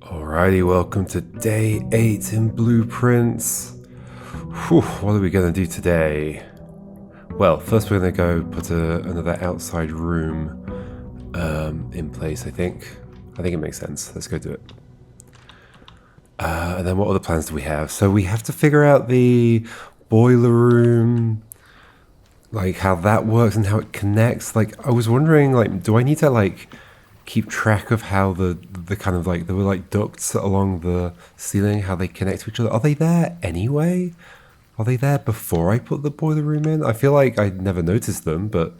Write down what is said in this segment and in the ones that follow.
Alrighty, welcome to day 8 in Blueprints. Whew, what are we going to do today? Well, first we're going to go put another outside room in place, I think. I think it makes sense. Let's go do it. And then what other plans do we have? So we have to figure out the boiler room, like how that works and how it connects. Like, I was wondering, like, do I need to, like, keep track of how the kind of like there were like ducts along the ceiling, how they connect to each other? Are they there anyway? Are they there before I put the boiler room in? I feel like I never noticed them, but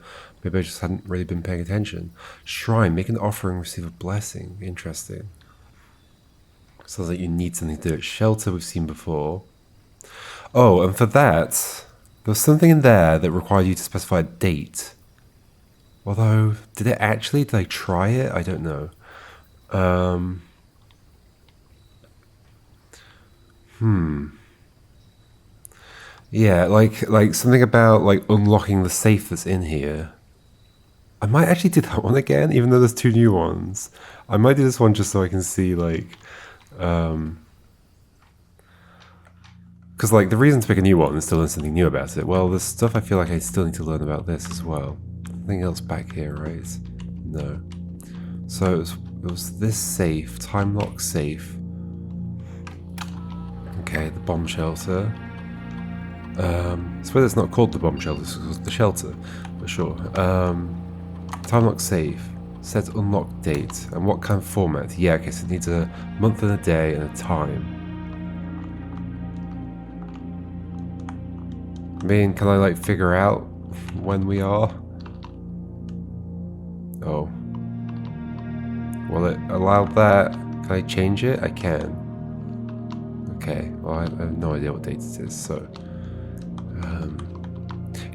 maybe I just hadn't really been paying attention. Shrine, make an offering, receive a blessing. Interesting. Sounds like you need something to do it. Shelter we've seen before. Oh, and for that, there was something in there that required you to specify a date. Although, did it actually? Did I try it? I don't know. Yeah, like something about like unlocking the safe that's in here. I might actually do that one again, even though there's two new ones. I might do this one just so I can see like, because like the reason to pick a new one is to learn something new about it. Well, there's stuff I feel like I still need to learn about this as well. Nothing else back here, right? No. So it was this safe, time lock safe. Okay, the bomb shelter. I suppose it's not called the bomb shelter, it's called the shelter, but sure. Time lock safe. Set unlock date. And what kind of format? Yeah, okay, so it needs a month and a day and a time. I mean, can I like figure out when we are? Oh. Well, it allowed that. Can I change it? I can. Okay, well, I have no idea what date it is, so...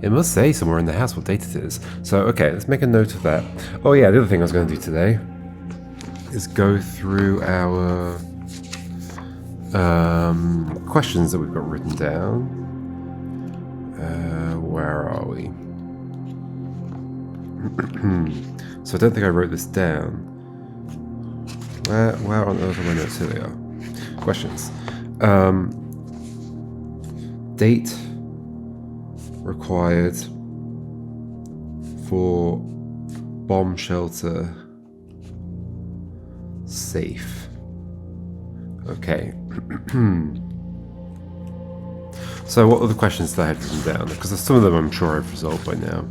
it must say somewhere in the house what date it is. So, okay, let's make a note of that. Oh yeah, the other thing I was going to do today is go through our questions that we've got written down. Where are we? So I don't think I wrote this down. Where on earth are my notes? Here they are. Questions. Date required for bomb shelter safe. Okay. So what are the questions that I had written down? Because some of them I'm sure I've resolved by now.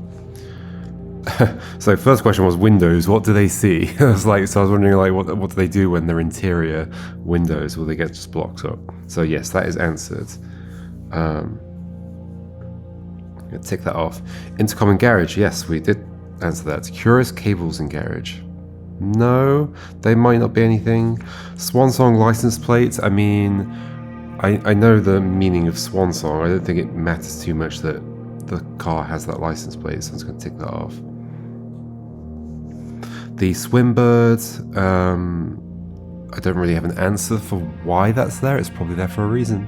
So first question was windows. What do they see? I was wondering like what do they do when their interior windows will they get just blocked up? So yes, that is answered. I'm gonna tick that off. Intercom and garage. Yes, we did answer that. Curious cables in garage. No, they might not be anything. Swan Song license plates. I mean, I know the meaning of Swan Song. I don't think it matters too much that the car has that license plate, so I'm just going to tick that off. The Swimbird, I don't really have an answer for why that's there. It's probably there for a reason.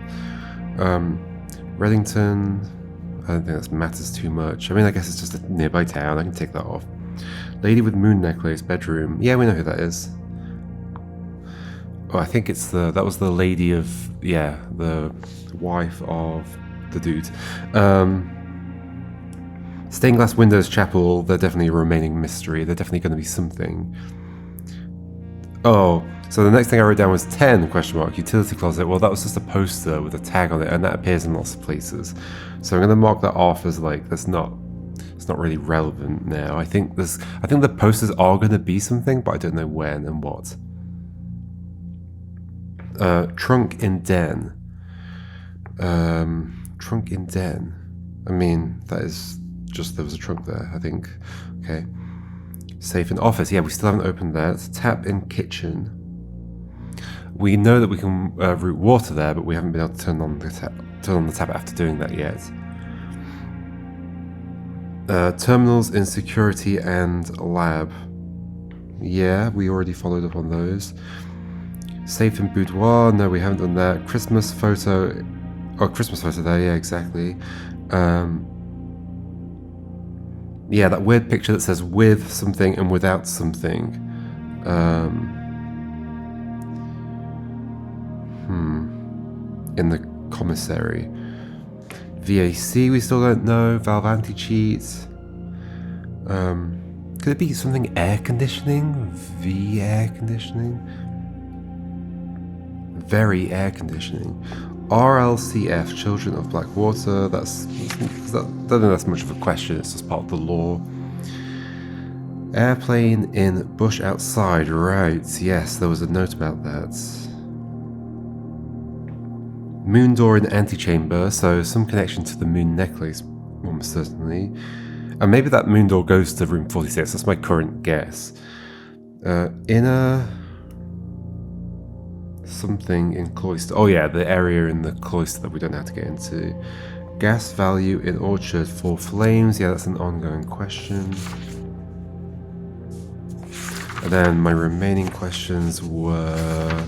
Reddington, I don't think that matters too much. I mean, I guess it's just a nearby town. I can tick that off. Lady with moon necklace, bedroom. Yeah, we know who that is. Oh, I think it's that was the lady of, yeah, the wife of the dude. Stained glass windows, chapel, they're definitely a remaining mystery. They're definitely going to be something. Oh, so the next thing I wrote down was 10, question mark, utility closet. Well, that was just a poster with a tag on it, and that appears in lots of places. So I'm going to mark that off as like, it's not really relevant now. I think the posters are going to be something, but I don't know when and what. Trunk in den. Trunk in den. I mean, that is just, there was a trunk there, I think. Okay. Safe in office. Yeah, we still haven't opened that. Tap in kitchen. We know that we can route water there, but we haven't been able to turn on the tap after doing that yet. Terminals in security and lab. Yeah, we already followed up on those. Safe in boudoir. No, we haven't done that. Christmas photo. Oh, Christmas photo there. Yeah, exactly. Yeah, that weird picture that says with something and without something. in the commissary. VAC, we still don't know. Valve anti-cheat. Could it be something air conditioning? Air conditioning? Very air conditioning. RLCF, Children of Black Water. I don't think that's much of a question. It's just part of the law. Airplane in bush outside. Right. Yes, there was a note about that. Moon door in antechamber, so some connection to the moon necklace, almost certainly. And maybe that moon door goes to room 46, that's my current guess. Inner... something in cloister. Oh yeah, the area in the cloister that we don't have to get into. Gas value in orchard for flames, yeah, that's an ongoing question. And then my remaining questions were...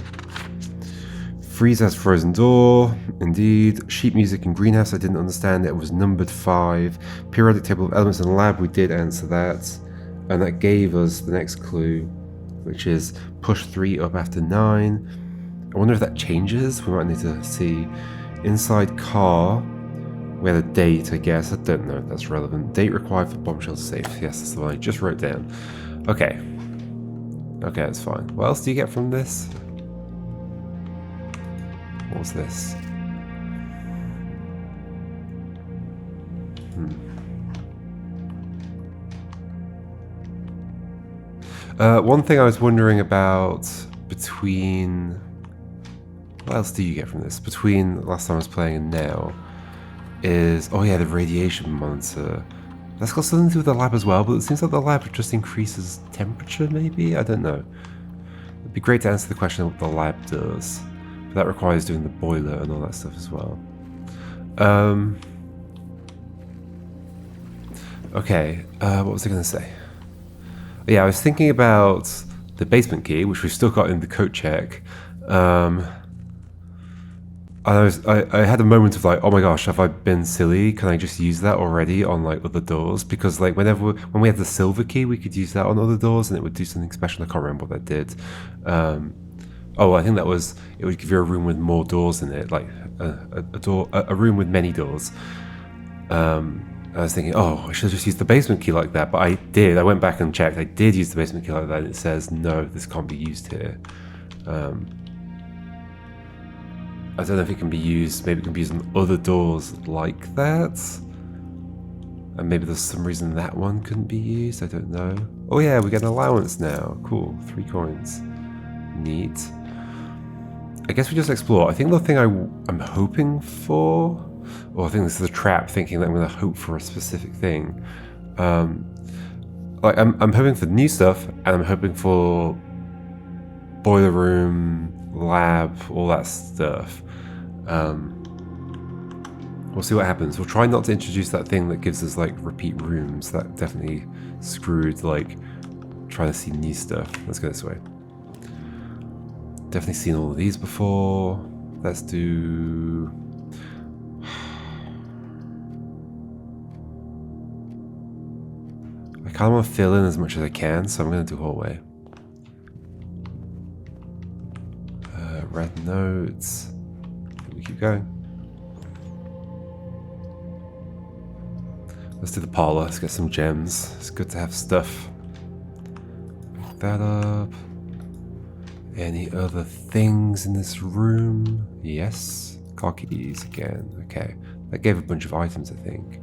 Freeze has frozen door, indeed. Sheet music in greenhouse, I didn't understand it was numbered 5. Periodic table of elements in lab, we did answer that. And that gave us the next clue, which is push 3 up after 9. I wonder if that changes, we might need to see. Inside car, we had a date, I guess, I don't know if that's relevant. Date required for bombshell safe, yes, that's the one I just wrote down. Okay. Okay, that's fine. What else do you get from this? What's this? One thing I was wondering about between... What else do you get from this? Between last time I was playing and now is... Oh yeah, the radiation monitor. That's got something to do with the lab as well, but it seems like the lab just increases temperature, maybe? I don't know. It'd be great to answer the question of what the lab does. But that requires doing the boiler and all that stuff as well. Okay, what was I going to say? Yeah, I was thinking about the basement key, which we've still got in the code check. I had a moment of like, oh my gosh, have I been silly? Can I just use that already on like other doors? Because like when we had the silver key, we could use that on other doors and it would do something special. I can't remember what that did. Oh, I think that was, it would give you a room with more doors in it, like a room with many doors. I was thinking, oh, I should have just used the basement key like that, but I did. I went back and checked. I did use the basement key like that, and it says, no, this can't be used here. I don't know if it can be used, maybe it can be used on other doors like that. And maybe there's some reason that one couldn't be used, I don't know. Oh yeah, we get an allowance now. Cool, 3 coins. Neat. I guess we just explore. I think the thing I'm hoping for... Well, I think this is a trap, thinking that I'm going to hope for a specific thing. Like I'm hoping for new stuff, and I'm hoping for boiler room, lab, all that stuff. We'll see what happens. We'll try not to introduce that thing that gives us like repeat rooms. That definitely screwed like trying to see new stuff. Let's go this way. Definitely seen all of these before. Let's do... I kind of want to fill in as much as I can, so I'm going to do hallway. Red notes. We keep going. Let's do the parlor. Let's get some gems. It's good to have stuff. Pick that up. Any other things in this room? Yes. Car keys again. Okay. That gave a bunch of items, I think.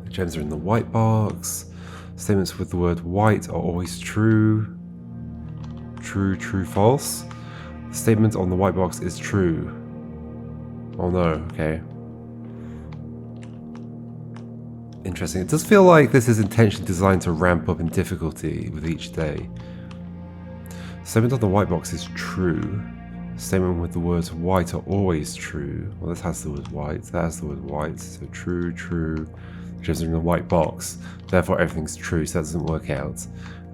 The gems are in the white box. Statements with the word white are always true. True, true, false. The statement on the white box is true. Oh no, okay. Interesting. It does feel like this is intentionally designed to ramp up in difficulty with each day. Statement on the white box is true. Statement with the words white are always true. Well, this has the word white. That has the word white. So true, true. Gems are in the white box. Therefore, everything's true. So that doesn't work out.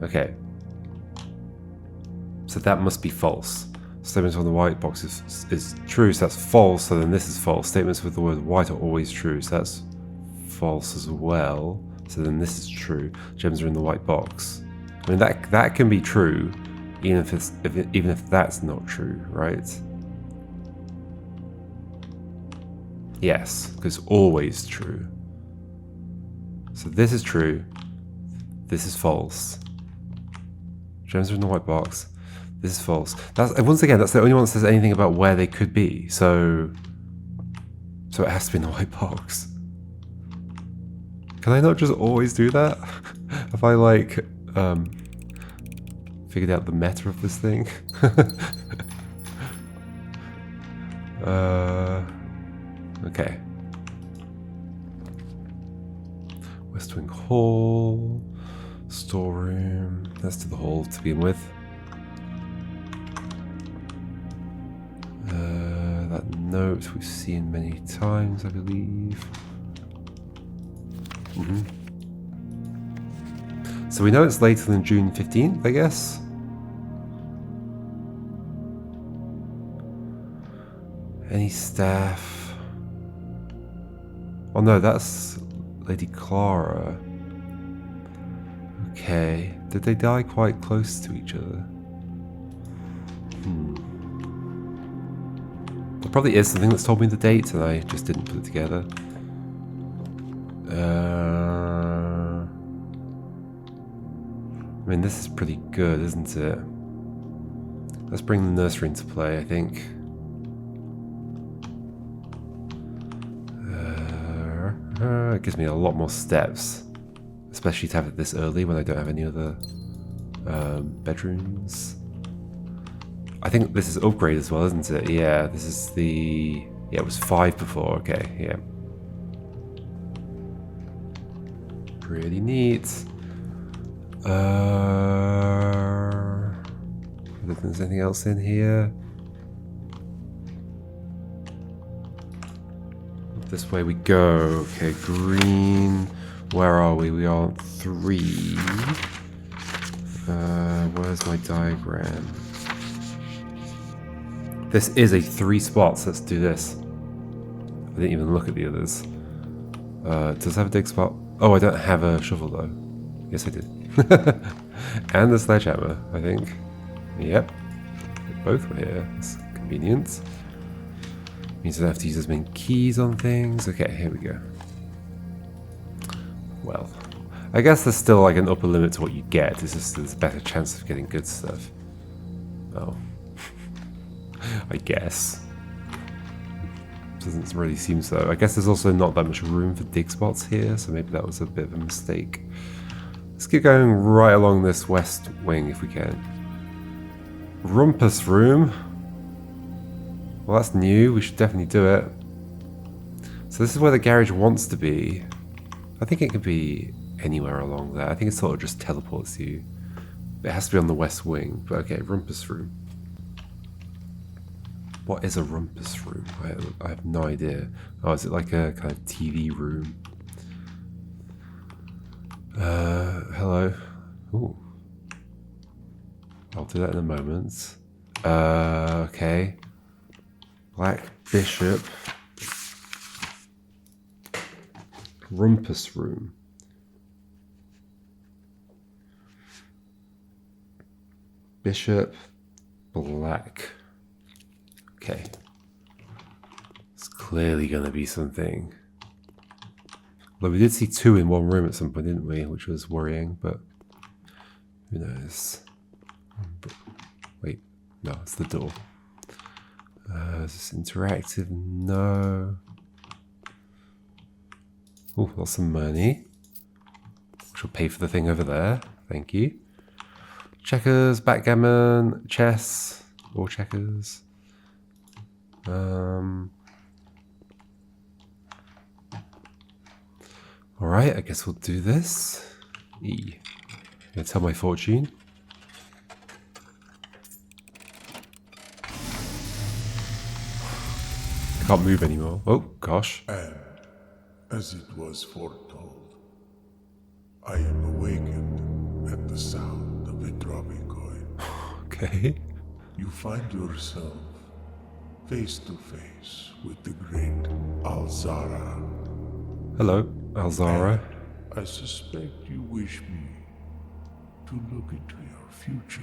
Okay. So that must be false. Statements on the white box is true. So that's false. So then this is false. Statements with the word white are always true. So that's false as well. So then this is true. Gems are in the white box. I mean, that can be true. even if that's not true, right? Yes, because always true. So this is true. This is false. Gems are in the white box. This is false. That's once again, that's the only one that says anything about where they could be. So it has to be in the white box. Can I not just always do that? Have I like figured out the meta of this thing? Okay. West Wing Hall, storeroom. That's to the hall to begin with. That note we've seen many times, I believe. So we know it's later than June 15th, I guess. Any staff? Oh no, that's Lady Clara. Okay. Did they die quite close to each other? There probably is something that's told me the date and I just didn't put it together. I mean, this is pretty good, isn't it? Let's bring the nursery into play, I think. It gives me a lot more steps, especially to have it this early when I don't have any other bedrooms. I think this is upgrade as well, isn't it? Yeah, this is the... Yeah, it was 5 before. Okay, yeah. Pretty neat. I don't think there's anything else in here. This way we go. Okay, green. Where are we? We are 3. Where's my diagram? This is a 3 spots. Let's do this. I didn't even look at the others. Does it have a dig spot? Oh, I don't have a shovel though. Yes, I did. And the sledgehammer, I think. Yep. Both were here. That's convenient. Means I don't have to use as many keys on things. Okay, here we go. Well, I guess there's still like an upper limit to what you get. It's just there's a better chance of getting good stuff. Oh. I guess. Doesn't really seem so. I guess there's also not that much room for dig spots here, so maybe that was a bit of a mistake. Let's keep going right along this west wing if we can. Rumpus room. Well, that's new. We should definitely do it. So this is where the garage wants to be. I think it could be anywhere along there. I think it sort of just teleports you. It has to be on the west wing. But okay, rumpus room. What is a rumpus room? I have no idea. Oh, is it like a kind of TV room? Hello. Ooh. I'll do that in a moment. Okay. Black Bishop. Rumpus room. Bishop. Black. Okay. It's clearly going to be something. Well, we did see 2 in one room at some point, didn't we? Which was worrying, but who knows? Wait, no, it's the door. Is this interactive? No. Oh, lots of money. Which will pay for the thing over there. Thank you. Checkers, backgammon, chess, or checkers. Alright, I guess we'll do this. E. Gonna tell my fortune. I can't move anymore. Oh, gosh. And, as it was foretold, I am awakened at the sound of a dropping coin. Okay. You find yourself face to face with the great Alzara. Hello, Alzara. And I suspect you wish me to look into your future.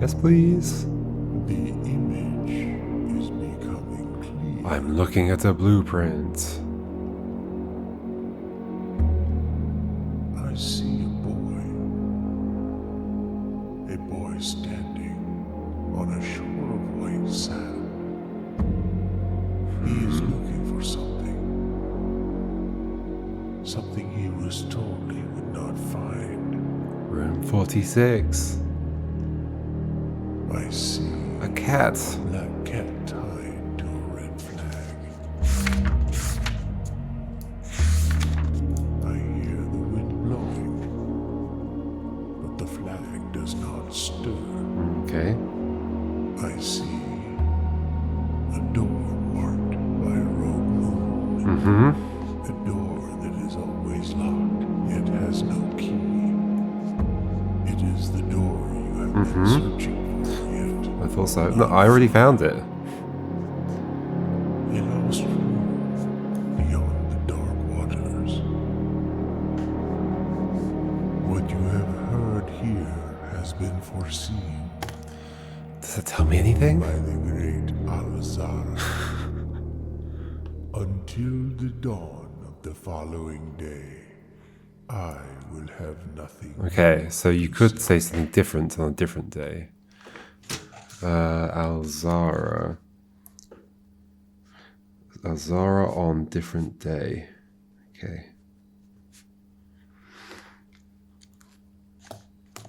Yes, please. The image is becoming clear. I'm looking at a blueprint. I see a boy. A boy standing on a shore of white sand. He is looking for something. Something he was told he would not find. Room 46. I see A cat. that cat tied to a red flag. I hear the wind blowing, but the flag does not stir. Okay. I see a door marked by a rogue moon. Mm-hmm. A door that is always locked, yet has no key. It is the door you have been searching for yet. I thought so. No, I already found it. A lost room beyond the dark waters. What you have heard here has been foreseen Does it tell me anything? by the great Alzara. Until the dawn of the following day, I will have nothing. Okay, so you could say something different on a different day. Alzara. Alzara on different day. Okay.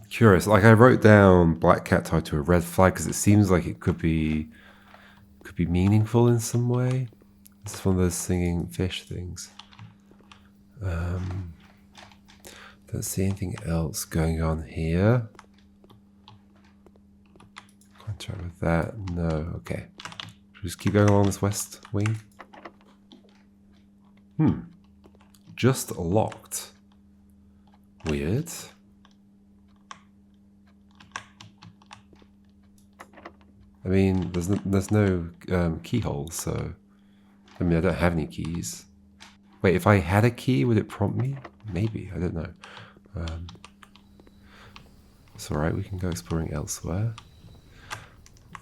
Curious. Like I wrote down black cat tied to a red flag because it seems like it could be meaningful in some way. It's one of those singing fish things. Don't see anything else going on here. Contract with that? No. Okay. Should we just keep going along this west wing? Just locked. Weird. I mean, there's no keyhole, so I mean, I don't have any keys. Wait, if I had a key, would it prompt me? Maybe, I don't know. It's alright, we can go exploring elsewhere.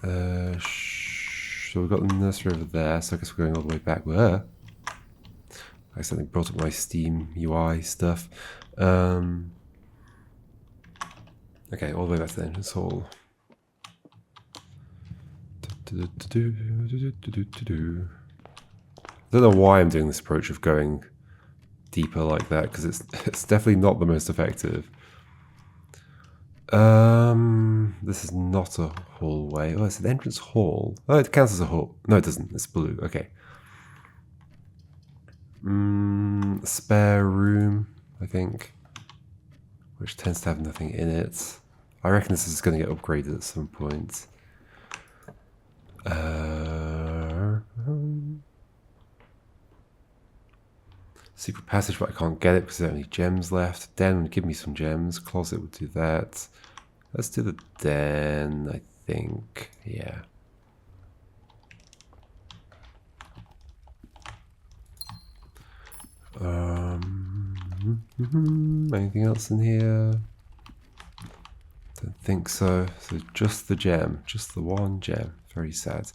So we've got the nursery over there, so I guess we're going all the way back. Where? I accidentally brought up my Steam UI stuff. Okay, all the way back to the entrance hall. I don't know why I'm doing this approach of going deeper like that, because it's definitely not the most effective. This is not a hallway. Oh, it's an entrance hall. Oh, it counts as a hall. No, it doesn't. It's blue. Okay. Spare room, I think, which tends to have nothing in it. I reckon this is going to get upgraded at some point. Secret passage, but I can't get it because there are only gems left. Den would give me some gems. Closet would do that. Let's do the den, I think. Yeah. Anything else in here? Don't think so. So just the gem. Just the one gem. Very sad.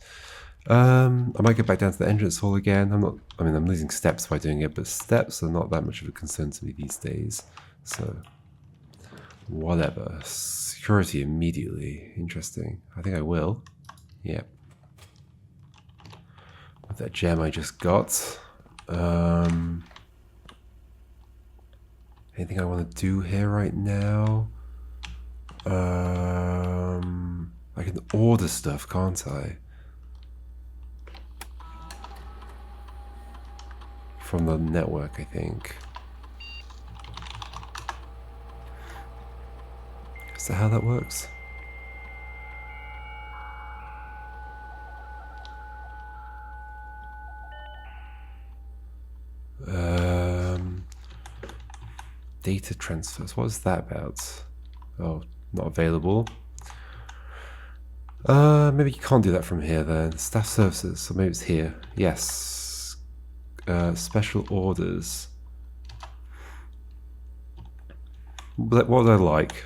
I might get back down to the entrance hall again. I'm losing steps by doing it, but steps are not that much of a concern to me these days. So, whatever. Security immediately. Interesting. I think I will. Yep. With that gem I just got. Anything I want to do here right now? I can order stuff, can't I? From the network, I think. Is that how that works? Data transfers. What is that about? Oh, not available. Maybe you can't do that from here then. Staff services. So maybe it's here. Yes. Special orders. What would I like?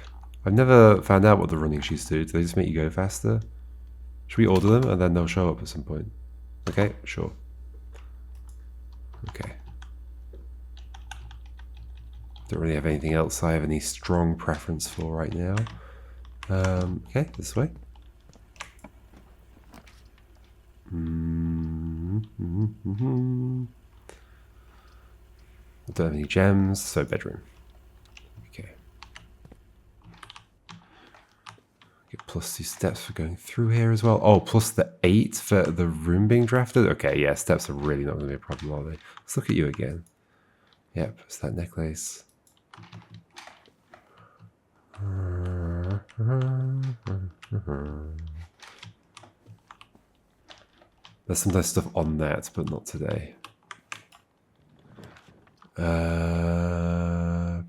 I've never found out what the running shoes do. Do they just make you go faster? Should we order them and then they'll show up at some point? Okay, sure. Okay. Don't really have anything else I have any strong preference for right now. Okay, this way. I don't have any gems, so bedroom. Okay. Get +2 steps for going through here as well. Oh, plus the 8 for the room being drafted. Okay, yeah, steps are really not going to be a problem, are they? Let's look at you again. Yep, it's that necklace. There's sometimes stuff on that, but not today. I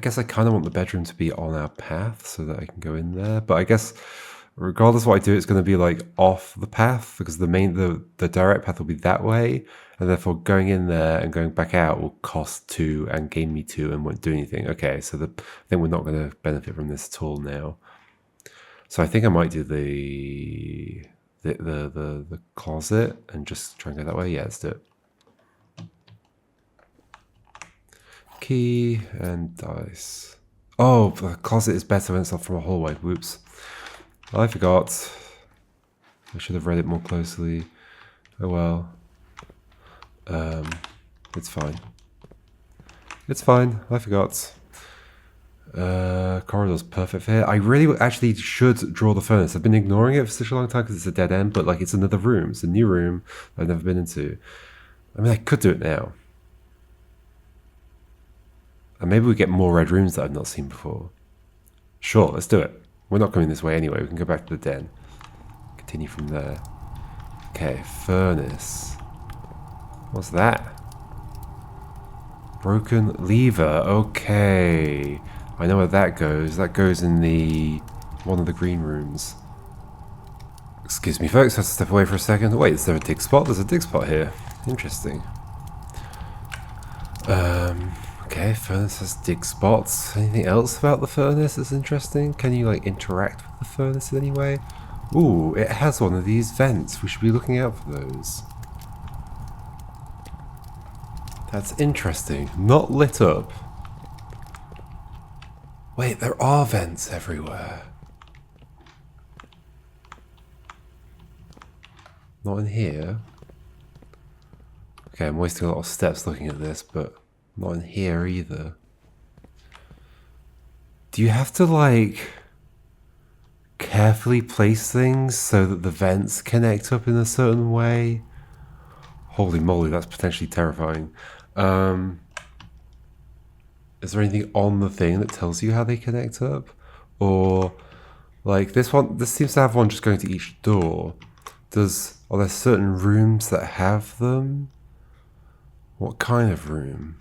guess I kind of want the bedroom to be on our path so that I can go in there. But I guess regardless of what I do, it's going to be like off the path because the direct path will be that way. And therefore going in there and going back out will cost 2 and gain me 2 and won't do anything. Okay, so I think we're not going to benefit from this at all now. So I think I might do the closet and just try and go that way. Yeah, let's do it. Key and dice. Oh, the closet is better when it's not from a hallway. Whoops. I forgot. I should have read it more closely. Oh well. It's fine. It's fine. I forgot. Corridor's perfect for here. I really actually should draw the furnace. I've been ignoring it for such a long time because it's a dead end, but like it's another room. It's a new room I've never been into. I mean, I could do it now. And maybe we get more red rooms that I've not seen before. Sure, let's do it. We're not coming this way anyway. We can go back to the den. Continue from there. Okay, furnace. What's that? Broken lever. Okay. I know where that goes. That goes in one of the green rooms. Excuse me, folks. Let's step away for a second. Wait, is there a dig spot? There's a dig spot here. Interesting. Okay, furnace has dig spots. Anything else about the furnace that's interesting? Can you like interact with the furnace in any way? Ooh, it has one of these vents. We should be looking out for those. That's interesting. Not lit up. Wait, there are vents everywhere. Not in here. Okay, I'm wasting a lot of steps looking at this, but not in here either. Do you have to like carefully place things so that the vents connect up in a certain way? Holy moly, that's potentially terrifying. Is there anything on the thing that tells you how they connect up? Or like this seems to have one just going to each door. Are there certain rooms that have them? What kind of room?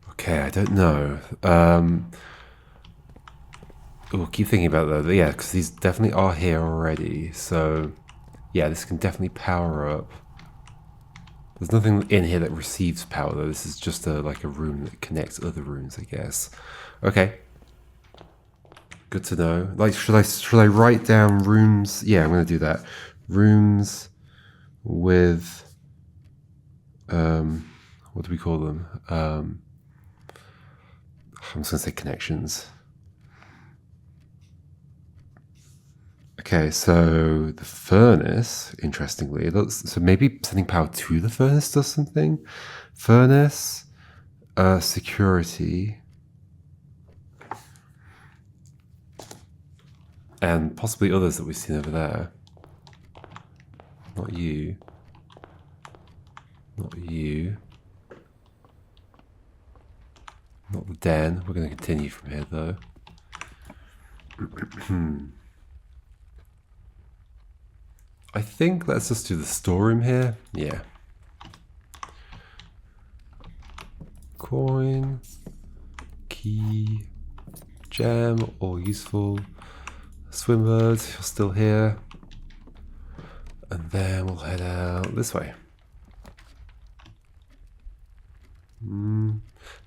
Okay, I don't know. We'll keep thinking about that. But yeah, because these definitely are here already. So yeah, this can definitely power up. There's nothing in here that receives power though. This is just like a room that connects other rooms, I guess. Okay. Good to know. Like, should I write down rooms? Yeah, I'm going to do that. Rooms with what do we call them? I'm just going to say connections. Okay, so the furnace, interestingly, so maybe sending power to the furnace does something. Furnace, security, and possibly others that we've seen over there. Not you. Not you. Not the den. We're going to continue from here, though. I think let's just do the storeroom here. Yeah. Coin. Key. Gem. All useful. Swimbird, you're still here. And then we'll head out this way.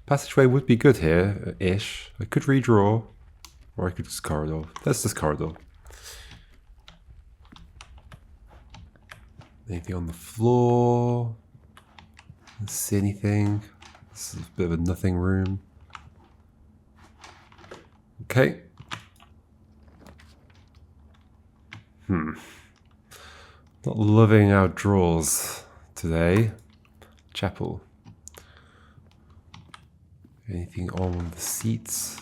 Passageway would be good here-ish. I could redraw, or I could just corridor. Let's just corridor. Anything on the floor? Don't see anything. This is a bit of a nothing room. Okay. Not loving our drawers today. Chapel. Anything on the seats? I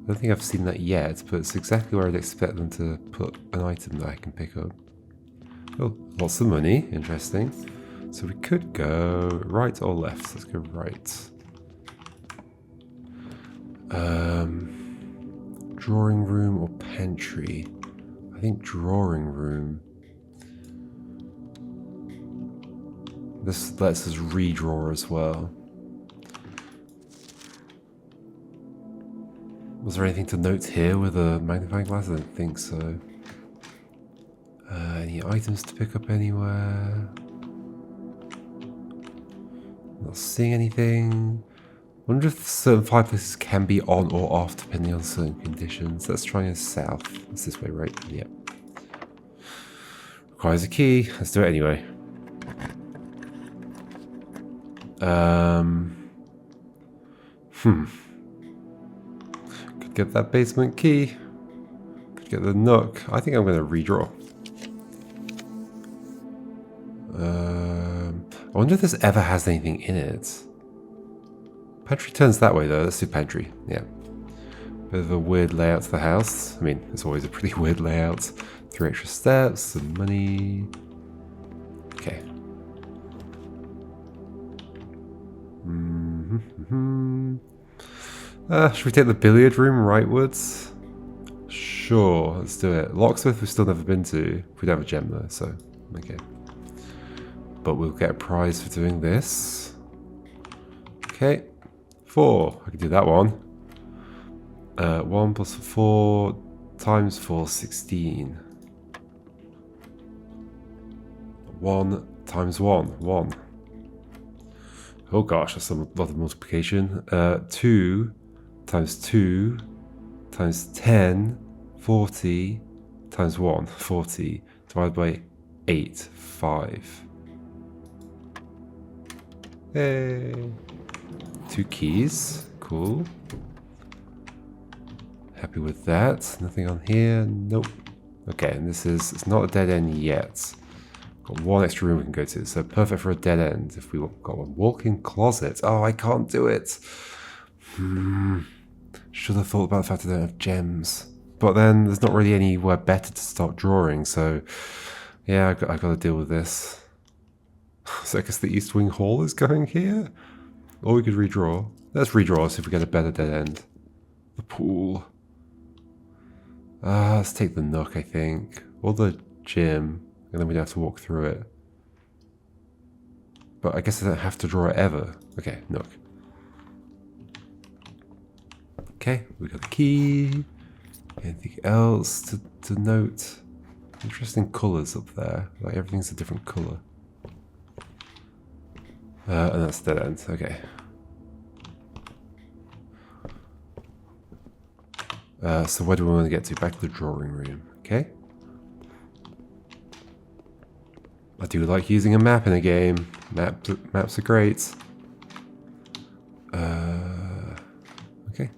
don't think I've seen that yet, but it's exactly where I'd expect them to put an item that I can pick up. Oh, lots of money. Interesting. So we could go right or left. Let's go right. Drawing room or pantry? I think drawing room. This lets us redraw as well. Was there anything to note here with a magnifying glass? I don't think so. Any items to pick up anywhere? Not seeing anything. Wonder if certain fireplaces can be on or off depending on certain conditions. Let's try and south. It's this way, right? Yep. Requires a key. Let's do it anyway. Could get that basement key. Could get the nook. I think I'm going to redraw. I wonder if this ever has anything in it. Pantry turns that way though. Let's do pantry. Yeah. Bit of a weird layout to the house. I mean, it's always a pretty weird layout. 3 extra steps, some money. Okay. Should we take the billiard room rightwards? Sure, let's do it. Locksmith we've still never been to. We don't have a gem though, so okay. But we'll get a prize for doing this. Okay. 4. I can do that one. 1 plus 4 times 4, 16. 1 times 1, 1. Oh gosh, that's a lot of multiplication. 2 times 2 times 10, 40 times 1, 40, divided by 8, 5. Hey. 2 keys, cool. Happy with that. Nothing on here, nope. Okay, and it's not a dead end yet. Got 1 extra room we can go to, so perfect for a dead end if we got one. Walk-in closet. Oh, I can't do it. Should have thought about the fact I don't have gems. But then there's not really anywhere better to start drawing, so yeah, I got to deal with this. So I guess the East Wing Hall is going here? Or we could redraw. Let's redraw, see if we get a better dead end. The pool. Let's take the nook, I think. Or the gym. And then we'd have to walk through it. But I guess I don't have to draw it ever. Okay, nook. Okay, we got the key. Anything else to note? Interesting colours up there. Like everything's a different colour. And that's dead end. Okay. So where do we want to get to? Back to the drawing room. Okay. I do like using a map in a game. Maps are great. Okay.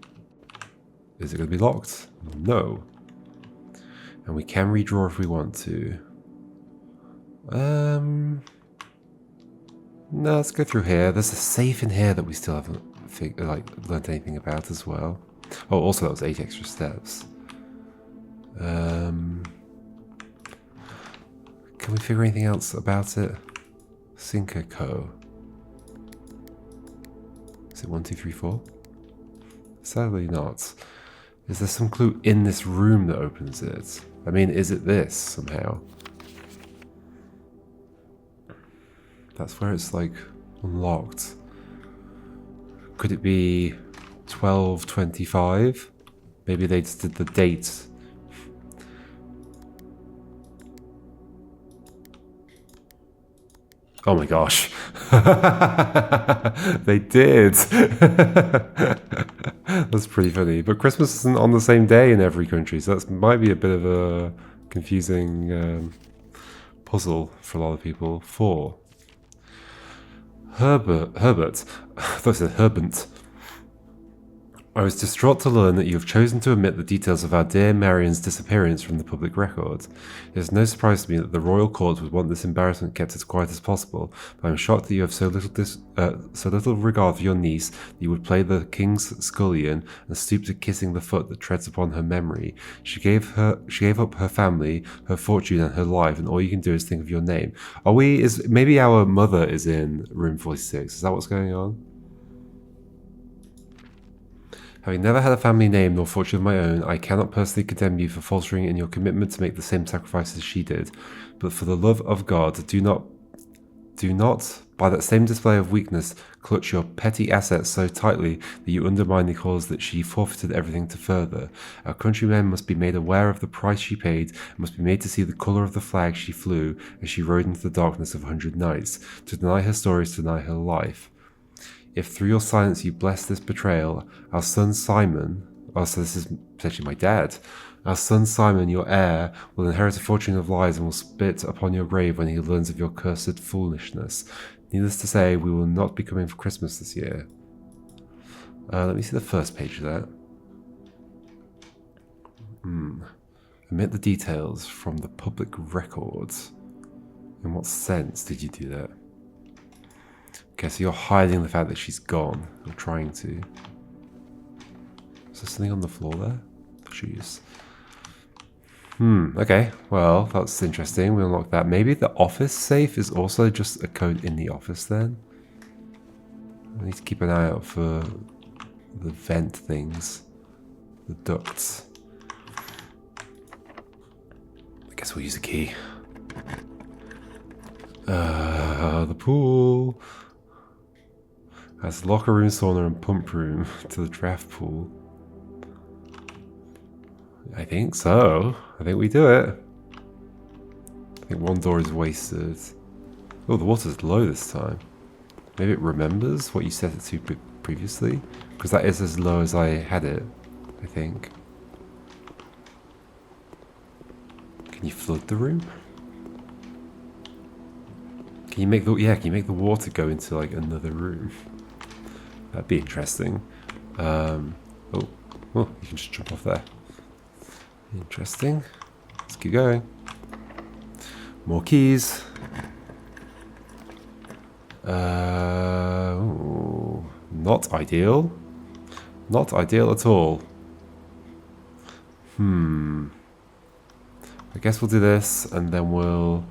Is it going to be locked? No. And we can redraw if we want to. No, let's go through here. There's a safe in here that we still haven't learned anything about as well. Oh, also that was 8 extra steps. Can we figure anything else about it? Sinker Co. Is it 1, 2, 3, 4? Sadly not. Is there some clue in this room that opens it? I mean, is it this somehow? That's where it's like unlocked. Could it be 1225? Maybe they just did the date. Oh my gosh. They did. That's pretty funny. But Christmas isn't on the same day in every country, so that might be a bit of a confusing puzzle for a lot of people. 4. Herbert. I thought it said Herbert. I was distraught to learn that you have chosen to omit the details of our dear Marian's disappearance from the public record. It is no surprise to me that the royal court would want this embarrassment kept as quiet as possible, but I am shocked that you have so little regard for your niece that you would play the king's scullion and stoop to kissing the foot that treads upon her memory. She gave up her family, her fortune, and her life, and all you can do is think of your name. Maybe our mother is in room 46? Is that what's going on? Having never had a family name nor fortune of my own, I cannot personally condemn you for faltering in your commitment to make the same sacrifices she did. But for the love of God, do not, by that same display of weakness, clutch your petty assets so tightly that you undermine the cause that she forfeited everything to further. Our countrymen must be made aware of the price she paid, and must be made to see the colour of the flag she flew as she rode into the darkness of 100 nights. To deny her story is to deny her life. If through your silence you bless this betrayal, our son Simon, so this is potentially my dad, our son Simon, your heir, will inherit a fortune of lies and will spit upon your grave when he learns of your cursed foolishness. Needless to say, we will not be coming for Christmas this year. Let me see the first page of that. Omit the details from the public records. In what sense did you do that? Okay, so you're hiding the fact that she's gone. You're trying to. Is there something on the floor there? Jeez. Okay. Well, that's interesting. We unlock that. Maybe the office safe is also just a code in the office then? I need to keep an eye out for the vent things. The ducts. I guess we'll use a key. The pool. That's locker room, sauna, and pump room to the draft pool. I think so. I think we do it. I think one door is wasted. Oh, the water's low this time. Maybe it remembers what you set it to previously? Because that is as low as I had it, I think. Can you flood the room? Can you make the water go into like another room? That'd be interesting. Oh, you can just jump off there. Interesting. Let's keep going. More keys. Not ideal. Not ideal at all. I guess we'll do this and then we'll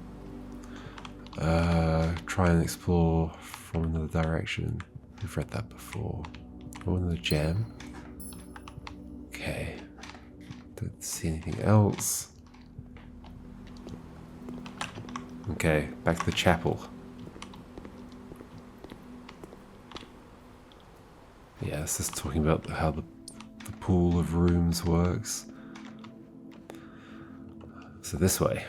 try and explore from another direction. We've read that before. Oh, another gem. Okay. Don't see anything else. Okay, back to the chapel. Yeah, this is talking about how the pool of rooms works. So this way.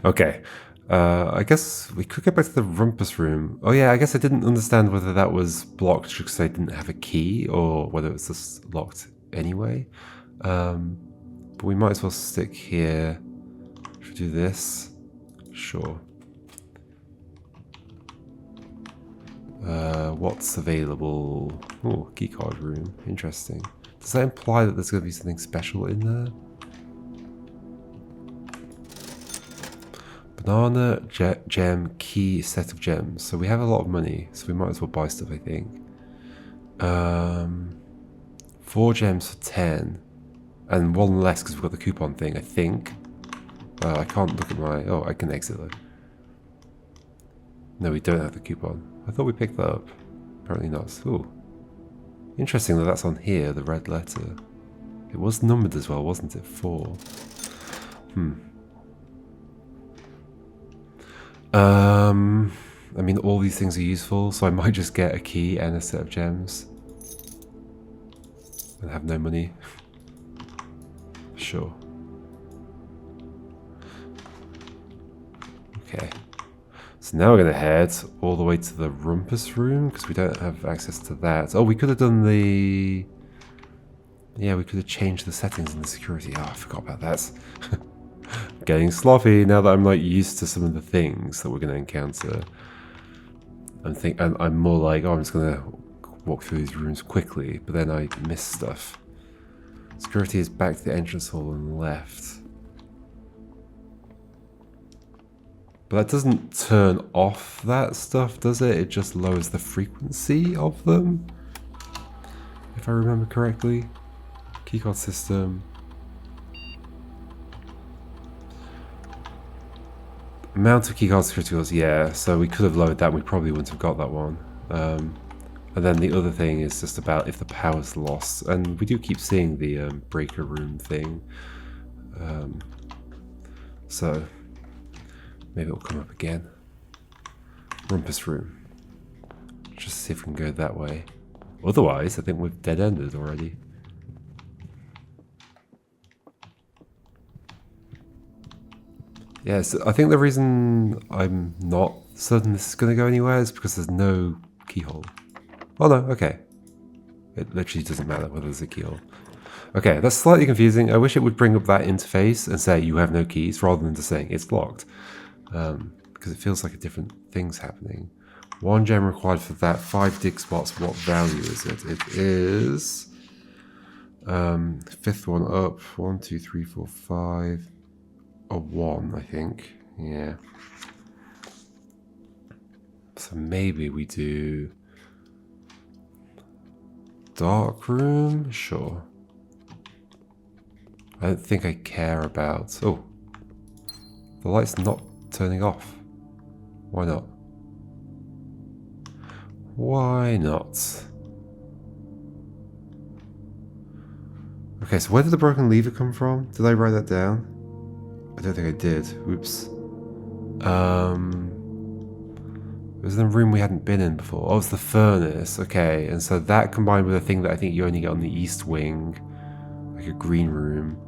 Okay. I guess we could get back to the rumpus room. Oh yeah, I guess I didn't understand whether that was blocked because I didn't have a key or whether it was just locked anyway. But we might as well stick here. Should we do this? Sure. What's available? Oh, keycard room. Interesting. Does that imply that there's going to be something special in there? Banana, gem, key, set of gems. So we have a lot of money, so we might as well buy stuff, I think. 4 gems for 10. And 1 less because we've got the coupon thing, I think. I can't look at my... Oh, I can exit though. No, we don't have the coupon. I thought we picked that up. Apparently not. Ooh. Interesting that that's on here, the red letter. It was numbered as well, wasn't it? 4. I mean, all these things are useful, so I might just get a key and a set of gems. And have no money. Sure. Okay. So now we're going to head all the way to the rumpus room because we don't have access to that. Oh, we could have done the... Yeah, we could have changed the settings in the security. Oh, I forgot about that. Getting sloppy now that I'm like used to some of the things that we're going to encounter. I'm more like, oh, I'm just going to walk through these rooms quickly, but then I miss stuff. Security is back to the entrance hall on the left. But that doesn't turn off that stuff, does it? It just lowers the frequency of them, if I remember correctly. Keycard system. Amount of keycard security tools, yeah. So we could have lowered that. We probably wouldn't have got that one. And then the other thing is just about if the power's lost. And we do keep seeing the breaker room thing. So maybe it'll come up again. Rumpus room. Just see if we can go that way. Otherwise, I think we've dead-ended already. Yes, I think the reason I'm not certain this is going to go anywhere is because there's no keyhole. Oh no, okay. It literally doesn't matter whether there's a keyhole. Okay, that's slightly confusing. I wish it would bring up that interface and say you have no keys rather than just saying it's locked. Because it feels like a different thing's happening. 1 gem required for that, 5 dig spots. What value is it? It is... 5th one up. 1, 2, 3, 4, 5... A 1, I think. Yeah. So maybe we do... Darkroom? Sure. I don't think I care about... Oh. The light's not turning off. Why not? Why not? Okay, so where did the broken lever come from? Did I write that down? I don't think I did. Oops. It was in a room we hadn't been in before. Oh, it's the furnace. Okay, and so that combined with a thing that I think you only get on the east wing, like a green room,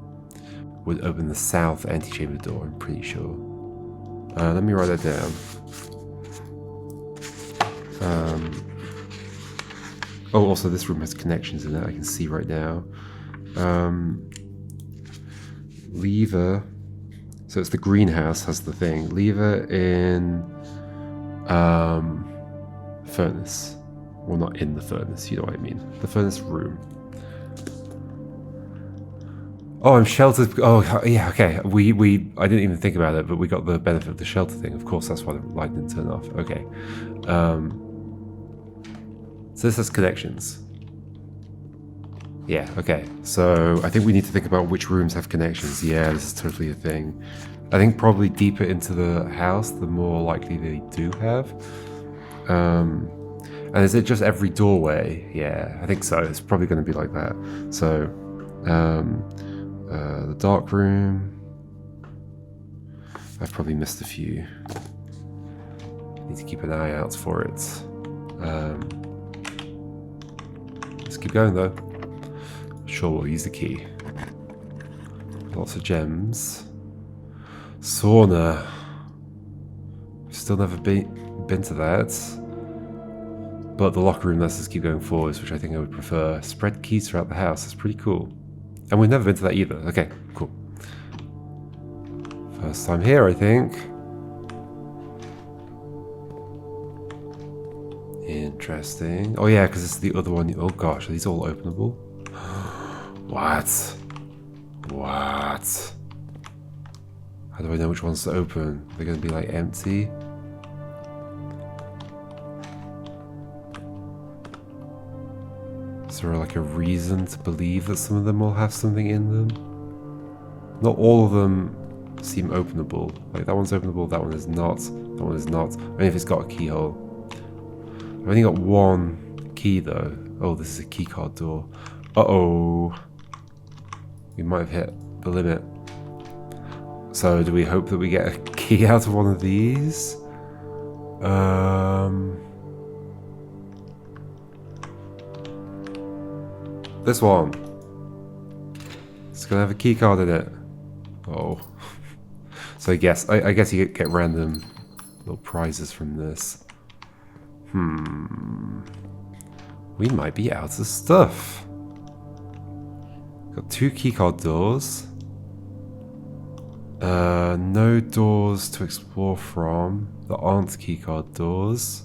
would open the south antechamber door, I'm pretty sure. Let me write that down. Oh, also this room has connections in it, I can see right now. Lever. So it's the greenhouse has the thing. Lever in furnace. Well, not in the furnace, you know what I mean. The furnace room. Oh, I'm sheltered. Oh, yeah, okay. I didn't even think about it, but we got the benefit of the shelter thing. Of course, that's why the light didn't turn off. Okay. So this has connections. Yeah, okay. So I think we need to think about which rooms have connections. Yeah, this is totally a thing. I think probably deeper into the house, the more likely they do have. And is it just every doorway? Yeah, I think so. It's probably going to be like that. So, the dark room. I've probably missed a few. Need to keep an eye out for it. Let's keep going though. Sure, we'll use the key. Lots of gems. Sauna. Still never been to that. But the locker room lets us keep going forwards, which I think I would prefer. Spread keys throughout the house. That's pretty cool. And we've never been to that either. Okay, cool. First time here, I think. Interesting. Oh yeah, because it's the other one. Oh gosh, are these all openable? What? What? How do I know which ones to open? They're going to be like empty. Is there like a reason to believe that some of them will have something in them? Not all of them seem openable. Like that one's openable, that one is not. That one is not. Only if it's got a keyhole. I've only got one key though. Oh, this is a keycard door. Uh-oh. We might have hit the limit. So do we hope that we get a key out of one of these? This one. It's gonna have a key card in it. Oh. So I guess you get random little prizes from this. We might be out of stuff. Got 2 keycard doors. No doors to explore from that aren't keycard doors.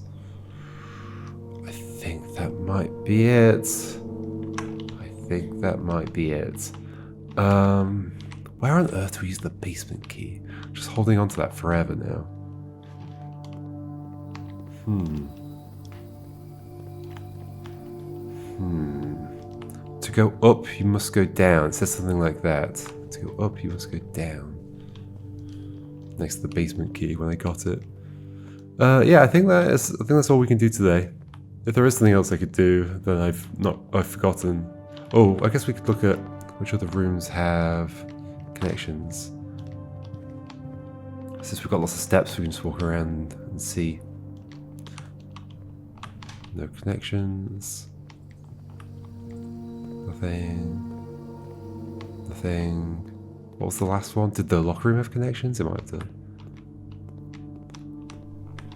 I think that might be it. Where on earth do we use the basement key? Just holding on to that forever now. To go up, you must go down. It says something like that. To go up, you must go down. Next to the basement key when I got it. Yeah, I think that's all we can do today. If there is something else I could do, then I've forgotten. Oh, I guess we could look at which other rooms have connections. Since we've got lots of steps, we can just walk around and see. No connections. Nothing. What was the last one? Did the locker room have connections? It might have done.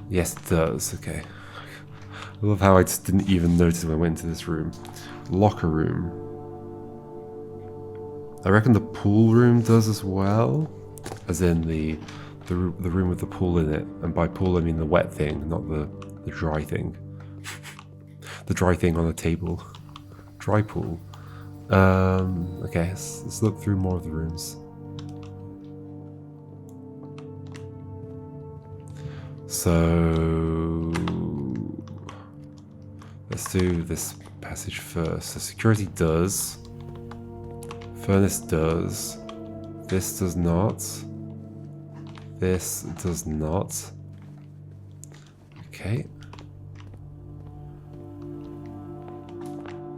Yes, it does. Okay. I love how I just didn't even notice when I went into this room. Locker room. I reckon the pool room does as well. As in the room with the pool in it. And by pool I mean the wet thing, not the dry thing. The dry thing on the table. Dry pool. Okay, let's look through more of the rooms. So let's do this passage first. So security does. Furnace does. This does not. This does not. Okay.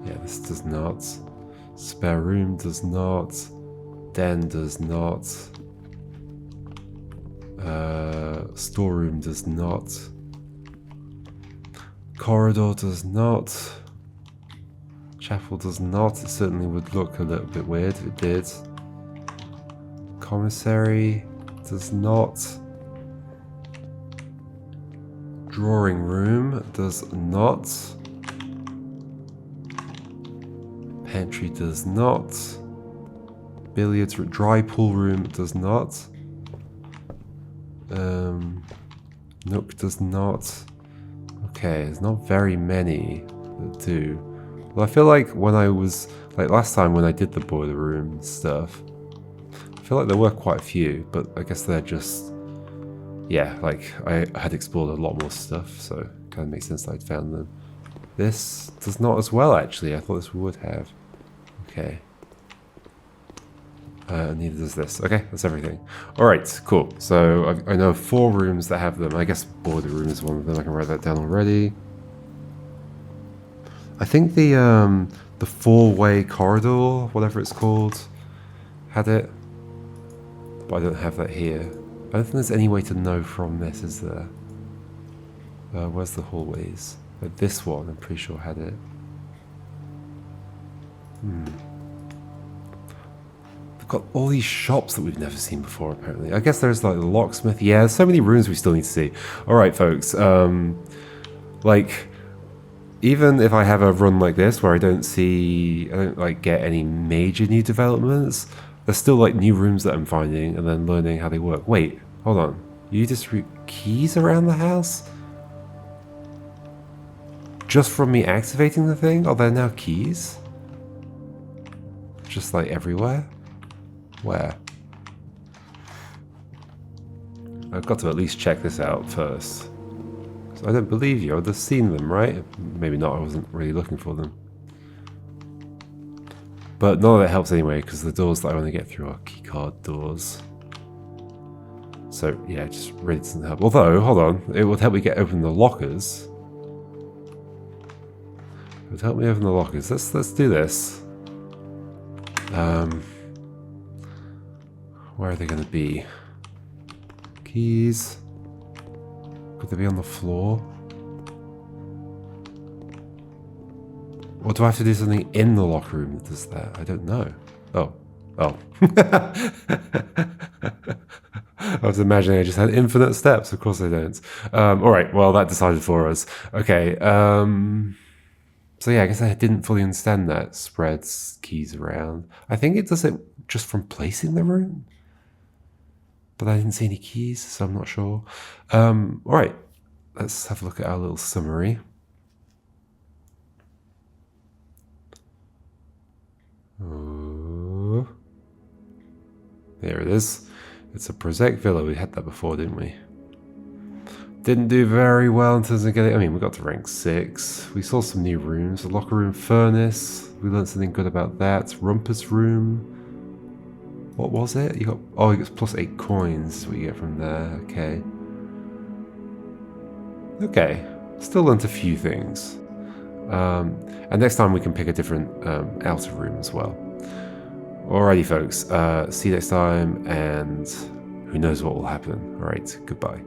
Yeah, this does not. Spare room does not. Den does not. Storeroom does not. Corridor does not. Chapel does not. It certainly would look a little bit weird if it did. Commissary does not. Drawing room does not. Pantry does not. Billiards room, dry pool room does not. Nook does not. Okay, there's not very many that do. Well, I feel like when I was, like last time when I did the boiler room stuff, I feel like there were quite a few, but I guess they're just, yeah, like I had explored a lot more stuff, so it kind of makes sense that I'd found them. This does not as well, actually. I thought this would have. Okay. Neither does this. Okay, that's everything. Alright, cool. So I know 4 rooms that have them. I guess boiler room is one of them. I can write that down already. I think the 4-way corridor, whatever it's called, had it. But I don't have that here. I don't think there's any way to know from this, is there? Where's the hallways? This one, I'm pretty sure had it. We've got all these shops that we've never seen before, apparently. I guess there's like the locksmith. Yeah, there's so many rooms we still need to see. Alright, folks. Like, even if I have a run like this where I don't like get any major new developments, there's still like new rooms that I'm finding and then learning how they work. Wait, hold on. You distribute keys around the house? Just from me activating the thing? Are there now keys? Just like everywhere? Where? I've got to at least check this out first. I don't believe you. I would have seen them, right? Maybe not. I wasn't really looking for them. But none of that helps anyway, because the doors that I want to get through are keycard doors. So, yeah, it just really doesn't help. Although, hold on. It would help me open the lockers. It would help me open the lockers. Let's do this. Where are they going to be? Keys. Could they be on the floor? Or do I have to do something in the locker room that does that? I don't know. Oh. I was imagining I just had infinite steps. Of course I don't. All right, well, that decided for us. Okay, so yeah, I guess I didn't fully understand that. Spreads keys around. I think it does it just from placing the room. But I didn't see any keys, so I'm not sure. All right, let's have a look at our little summary. Oh, there it is. It's a prosaic villa. We had that before, didn't we? Didn't do very well in terms of getting... I mean, we got to rank 6. We saw some new rooms. The locker room furnace. We learned something good about that. Rumpus room. What was it? You got... Oh, you got plus 8 coins is what you get from there. Okay. Okay. Still learned a few things. And next time we can pick a different outer room as well. Alrighty, folks. See you next time, and who knows what will happen. Alright, goodbye.